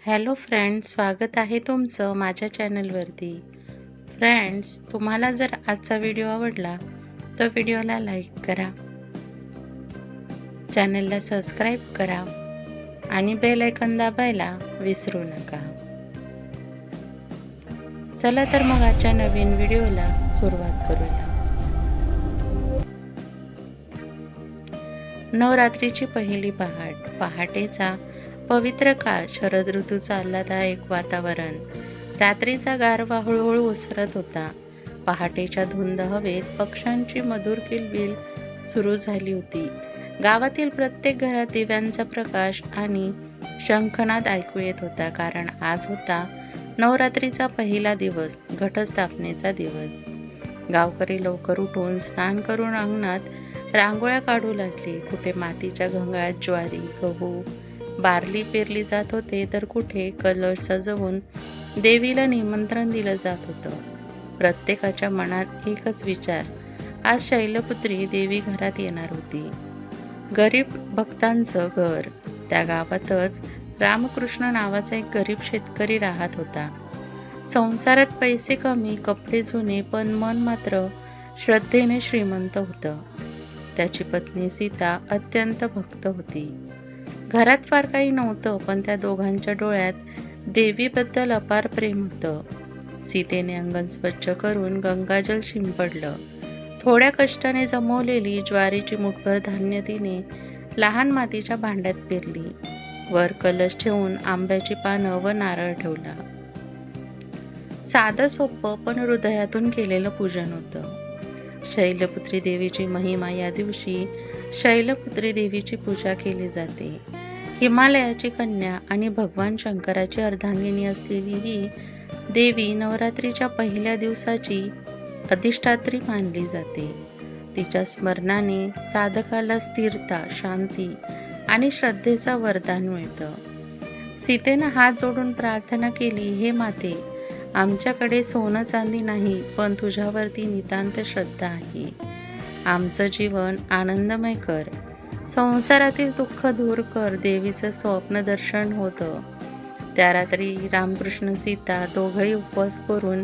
Hello friends, स्वागत आहे तुमचं माझ्या चॅनलवरती. फ्रेंड्स, तुम्हाला जर आजचा व्हिडिओ आवडला तर व्हिडिओला लाईक करा, चॅनलला सबस्क्राईब करा आणि बेल आयकॉन दाबायला विसरू नका. चला तर मग आजच्या नवीन व्हिडिओला सुरुवात करूया. नवरात्रीची पहिली पहाटेचा पवित्र काळ, शरद ऋतूचा आल्हाददायक वातावरण, रात्रीचा गारवा हळूहळू ओसरत होता. पहाटेच्या धुंद हवेत पक्ष्यांची मधुर किलबिल सुरू झाली होती. गावातील प्रत्येक घरात दिव्यांचा प्रकाश आणि शंखनाद ऐकू येत होता, कारण आज होता नवरात्रीचा पहिला दिवस, घटस्थापनेचा दिवस. गावकरी लवकर उठून स्नान करून अंगणात रांगोळ्या काढू लागली. कुठे मातीच्या घंगाळात ज्वारी, गहू, बार्ली पेरली जात होते, तर कुठे कलश सजवून देवीला निमंत्रण दिलं जात होतं. प्रत्येकाच्या मनात एकच विचार, आज शैलपुत्री देवी घरात येणार होती. गरीब भक्तांचं घर. त्या गावातच रामकृष्ण नावाचा एक गरीब शेतकरी राहत होता. संसारात पैसे कमी, कपडे जुने, पण मन मात्र श्रद्धेने श्रीमंत होतं. त्याची पत्नी सीता अत्यंत भक्त होती. घरात फार काही नव्हतं, पण त्या दोघांच्या डोळ्यात देवीबद्दल अपार प्रेम होतं. सीतेने अंगण स्वच्छ करून गंगाजल शिंपडलं. थोड्या कष्टाने जमवलेली ज्वारीची मुठभर धान्य तिने लहान मातीच्या भांड्यात पेरली. वर कलश ठेवून आंब्याची पानं व नारळ ठेवला. साधं सोपं पण हृदयातून केलेलं पूजन होतं. शैलपुत्री देवीची महिमा. या दिवशी शैलपुत्री देवीची पूजा केली जाते. हिमालयाची कन्या आणि भगवान शंकराची अर्धांगिनी असलेली ही देवी नवरात्रीच्या पहिल्या दिवसाची अधिष्ठात्री मानली जाते. तिच्या स्मरणाने साधकाला स्थिरता, शांती आणि श्रद्धेचं वरदान मिळतं. सीतेनं हात जोडून प्रार्थना केली, हे माते, आमच्याकडे सोनं चांदी नाही, पण तुझ्यावरती नितांत श्रद्धा आहे. आमचं जीवन आनंदमय कर, संसारातील दुःख दूर कर. देवीचं स्वप्न दर्शन होतं. त्या रात्री रामकृष्ण सीता दोघंही उपवास करून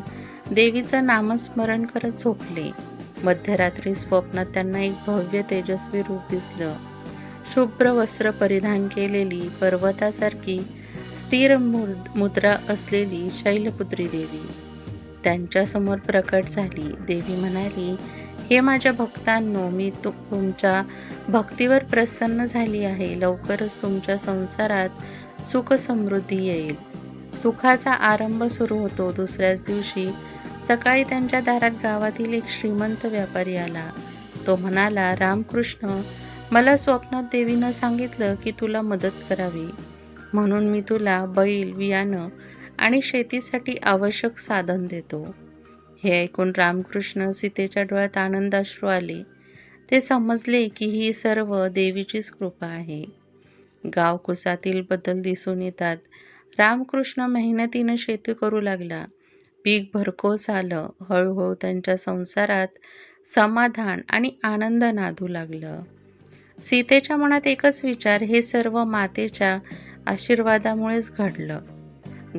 देवीचं नामस्मरण करत झोपले. मध्यरात्री स्वप्नात त्यांना एक भव्य तेजस्वी रूप दिसलं. शुभ्र वस्त्र परिधान केलेली, पर्वतासारखी स्थिर मुद्रा असलेली शैलपुत्री देवी त्यांच्यासमोर प्रकट झाली. देवी म्हणाली, हे माझ्या भक्तांनो, मी तुमच्या भक्तीवर प्रसन्न झाली आहे. लवकरच तुमच्या संसारात सुख समृद्धी येईल. सुखाचा आरंभ सुरू होतो. दुसऱ्याच दिवशी सकाळी त्यांच्या दारात गावातील एक श्रीमंत व्यापारी आला. तो म्हणाला, रामकृष्ण, मला स्वप्नात देवीनं सांगितलं की तुला मदत करावी, म्हणून मी तुला बैल, बियाणं आणि शेतीसाठी आवश्यक साधन देतो. हे ऐकून रामकृष्ण सीतेच्या डोळ्यात आनंदाश्रू आले. ते समजले की ही सर्व देवीचीच कृपा आहे. गावकुसातील बदल दिसून येतात. रामकृष्ण मेहनतीनं शेती करू लागला. पीक भरघोस आलं. हळूहळू त्यांच्या संसारात समाधान आणि आनंद नांदू लागलं. सीतेच्या मनात एकच विचार, हे सर्व मातेच्या आशीर्वादामुळेच घडलं.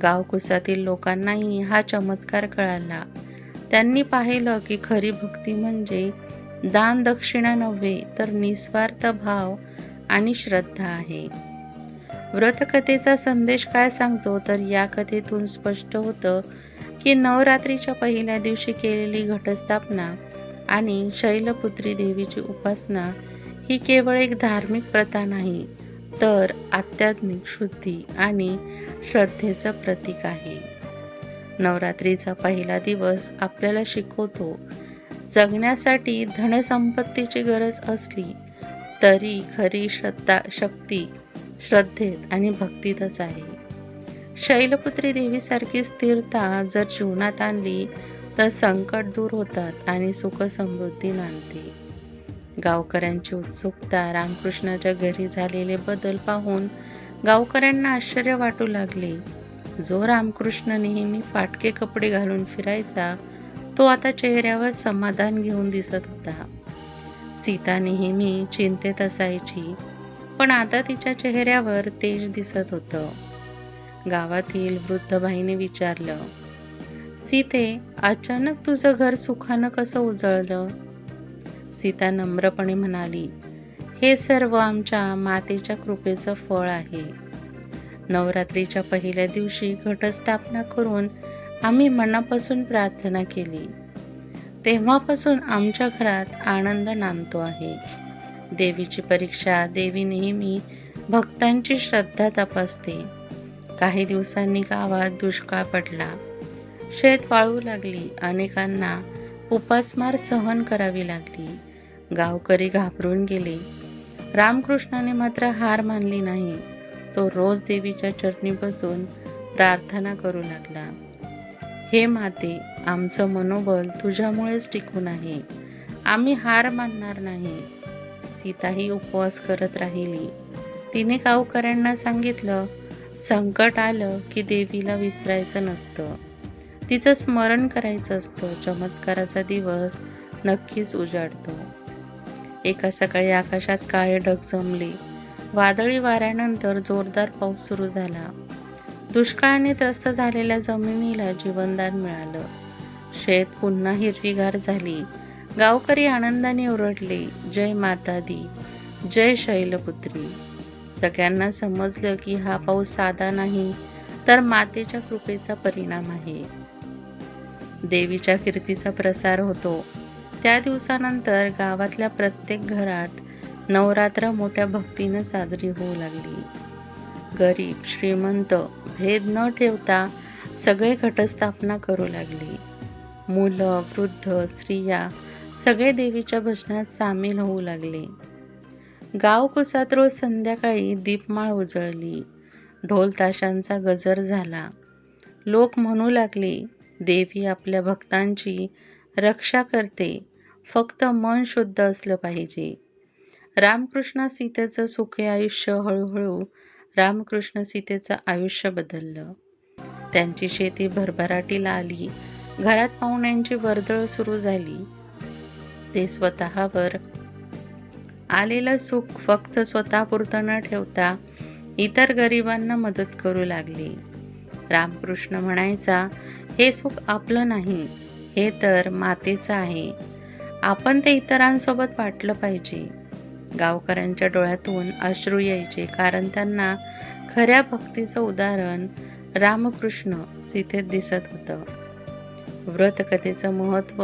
गावकुसातील लोकांनाही हा चमत्कार कळाला. त्यांनी पाहिलं की खरी भक्ती म्हणजे दान दक्षिणा नव्हे, तर निस्वार्थ भाव आणि श्रद्धा आहे. व्रतकथेचा संदेश काय सांगतो, तर या कथेतून स्पष्ट होतं की नवरात्रीच्या पहिल्या दिवशी केलेली घटस्थापना आणि शैलपुत्री देवीची उपासना ही केवळ एक धार्मिक प्रथा नाही, तर आध्यात्मिक शुद्धी आणि श्रद्धेचं प्रतीक आहे. नवरात्रीचा पहिला दिवस आपल्याला शिकवतो, जगण्यासाठी धनसंपत्तीची गरज असली तरी खरी शक्ती श्रद्धेत आणि भक्तीतच आहे. शैलपुत्री देवीसारखी स्थिरता जर जीवनात आणली तर संकट दूर होतात आणि सुख समृद्धी नांदते. गावकऱ्यांची उत्सुकता. रामकृष्णाच्या घरी झालेले बदल पाहून गावकऱ्यांना आश्चर्य वाटू लागले. जो रामकृष्ण नेहमी फाटके कपडे घालून फिरायचा, तो आता चेहऱ्यावर समाधान घेऊन दिसत होता. सीता नेहमी चिंतेत असायची, पण आता तिच्या चेहऱ्यावर तेज दिसत होतं. गावातील वृद्ध बाईने विचारलं, सीते, अचानक तुझं घर सुखानं कसं उजळलं? सीता नम्रपणे म्हणाली, हे सर्व आमच्या मातेच्या कृपेचं फळ आहे. नवरात्रीच्या पहिल्या दिवशी घटस्थापना करून आम्ही मनापासून प्रार्थना केली. तेव्हापासून आमच्या घरात आनंद नांदतो आहे. देवीची परीक्षा देवी नेहमी भक्तांची श्रद्धा तपासते. काही दिवसांनी गावात दुष्काळ पडला. शेत वाळू लागली. अनेकांना उपासमार सहन करावी लागली. गावकरी घाबरून गेले. रामकृष्णाने मात्र हार मानली नाही. तो रोज देवीच्या चरणी बसून प्रार्थना करू लागला. हे माते, आमचं मनोबल तुझ्यामुळेच टिकून आहे. आम्ही हार मानणार नाही. सीताही उपवास करत राहिली. तिने गावकऱ्यांना सांगितलं, संकट आलं की देवीला विसरायचं नसतं. तिचं स्मरण करायचं असतं. चमत्काराचा दिवस नक्कीच उजाडतो. एका सकाळी आकाशात काळे ढग जमले. वादळी वाऱ्यानंतर जोरदार पाऊस सुरू झाला. दुष्काळाने त्रस्त झालेल्या जमिनीला जीवनदान मिळालं. शेत पुन्हा हिरवीगार झाली. गावकरी आनंदाने ओरडले, जय माता दी, जय शैलपुत्री. सगळ्यांना समजलं की हा पाऊस साधा नाही, तर मातेच्या कृपेचा परिणाम आहे. देवीच्या कीर्तीचा प्रसार होतो. त्या दिवसानंतर गावातल्या प्रत्येक घरात नवरात्र मोठ्या भक्तीनं साजरी होऊ लागली. गरीब श्रीमंत भेद न ठेवता सगळे घटस्थापना करू लागले. मुलं, वृद्ध, स्त्रिया सगळे देवीच्या भजनात सामील होऊ लागले. गावकुसात रोज संध्याकाळी दीपमाळ उजळली. ढोल ताशांचा गजर झाला. लोक म्हणू लागले, देवी आपल्या भक्तांची रक्षा करते, फक्त मन शुद्ध असलं पाहिजे. रामकृष्ण सीतेचं सुखी आयुष्य हळूहळू रामकृष्ण सीतेचं आयुष्य बदललं. त्यांची शेती भरभराटीला आली. घरात पाहुण्यांची वर्दळ सुरू झाली. ते स्वतःवर आलेलं सुख फक्त स्वतःपुरतं न ठेवता इतर गरिबांना मदत करू लागले. रामकृष्ण म्हणायचा, हे सुख आपलं नाही, हे तर मातेचं आहे. आपण ते इतरांसोबत वाटलं पाहिजे. गावकऱ्यांच्या डोळ्यातून अश्रू यायचे, कारण त्यांना खऱ्या भक्तीचं उदाहरण रामकृष्ण सीतेत दिसत होतं. व्रतकथेचं महत्त्व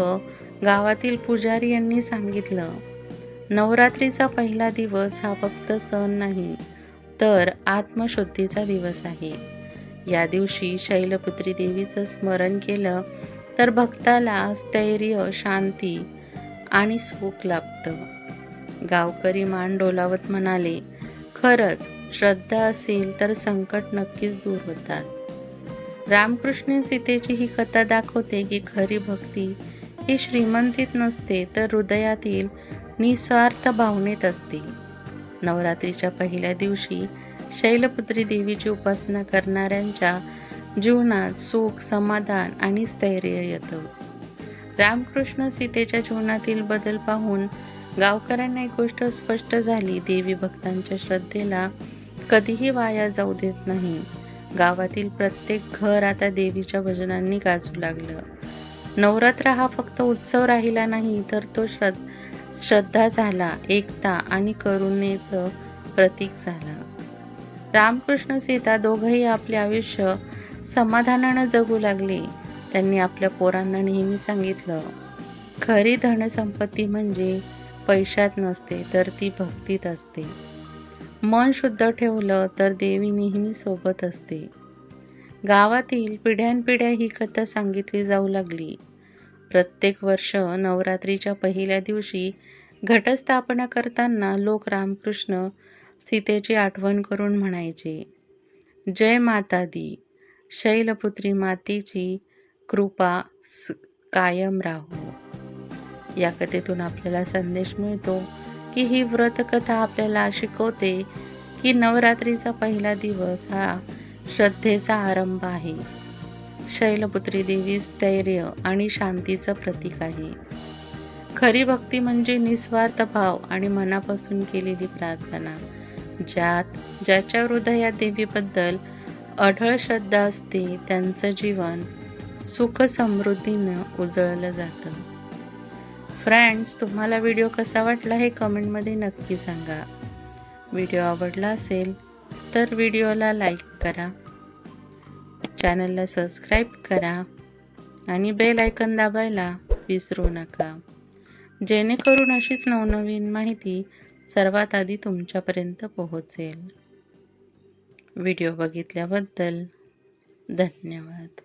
गावातील पुजारी यांनी सांगितलं. नवरात्रीचा पहिला दिवस हा फक्त सण नाही, तर आत्मशुद्धीचा दिवस आहे. या दिवशी शैलपुत्री देवीचं स्मरण केलं तर भक्ताला स्थैर्य, शांती आणि सुख लाभतं. गावकरी मान डोलावत म्हणाले, खरंच श्रद्धा असेल तर संकट नक्कीच दूर होतात. रामकृष्ण सीतेची ही कथा दाखवते की खरी भक्ती ही श्रीमंतीत नसते, तर हृदयातील निस्वार्थ भावनेत असते. नवरात्रीच्या पहिल्या दिवशी शैलपुत्री देवीची उपासना करणाऱ्यांच्या जीवनात सुख, समाधान आणि स्थैर्य येतं. रामकृष्ण सीतेच्या जीवनातील बदल पाहून गावकऱ्यांना एक गोष्ट स्पष्ट झाली, देवी भक्तांच्या श्रद्धेला कधीही वाया जाऊ देत नाही. गावातील प्रत्येक घर आता देवीच्या भजनांनी गाजू लागलं. नवरात्र हा फक्त उत्सव राहिला नाही, तर तो श्रद्धा झाला, एकता आणि करुणेचं प्रतीक झाला. रामकृष्ण सीता दोघंही आपले आयुष्य समाधानानं जगू लागले. त्यांनी आपल्या पोरांना नेहमी सांगितलं, खरी धनसंपत्ती म्हणजे पैशात नसते, तर ती भक्तीत असते. मन शुद्ध ठेवलं तर देवी नेहमी सोबत असते. गावातील पिढ्यानपिढ्या ही कथा सांगितली जाऊ लागली. प्रत्येक वर्ष नवरात्रीच्या पहिल्या दिवशी घटस्थापना करताना लोक रामकृष्ण सीतेची आठवण करून म्हणायचे, जय माता दी, शैलपुत्री मातेची कृपा कायम राहो. या कथेतून आपल्याला संदेश मिळतो की ही व्रतकथा आपल्याला शिकवते की नवरात्रीचा पहिला दिवस हा श्रद्धेचा आरंभ आहे. शैलपुत्री देवी स्थैर्य आणि शांतीचं प्रतीक आहे. खरी भक्ती म्हणजे निस्वार्थ भाव आणि मनापासून केलेली प्रार्थना, ज्याच्या हृदयात देवीबद्दल अढळ श्रद्धा असते त्यांचं जीवन सुख समृद्धीनं उजळलं जातं. फ्रेंड्स, तुम्हाला व्हिडिओ कसा वाटला हे कमेंटमध्ये नक्की सांगा. व्हिडिओ आवडला असेल तर व्हिडिओला लाईक करा, चॅनलला सबस्क्राईब करा आणि बेल आयकॉन दाबायला विसरू नका, जेणेकरून अशीच नवनवीन माहिती सर्वात आधी तुमच्यापर्यंत पोहोचेल. व्हिडिओ बघितल्याबद्दल धन्यवाद.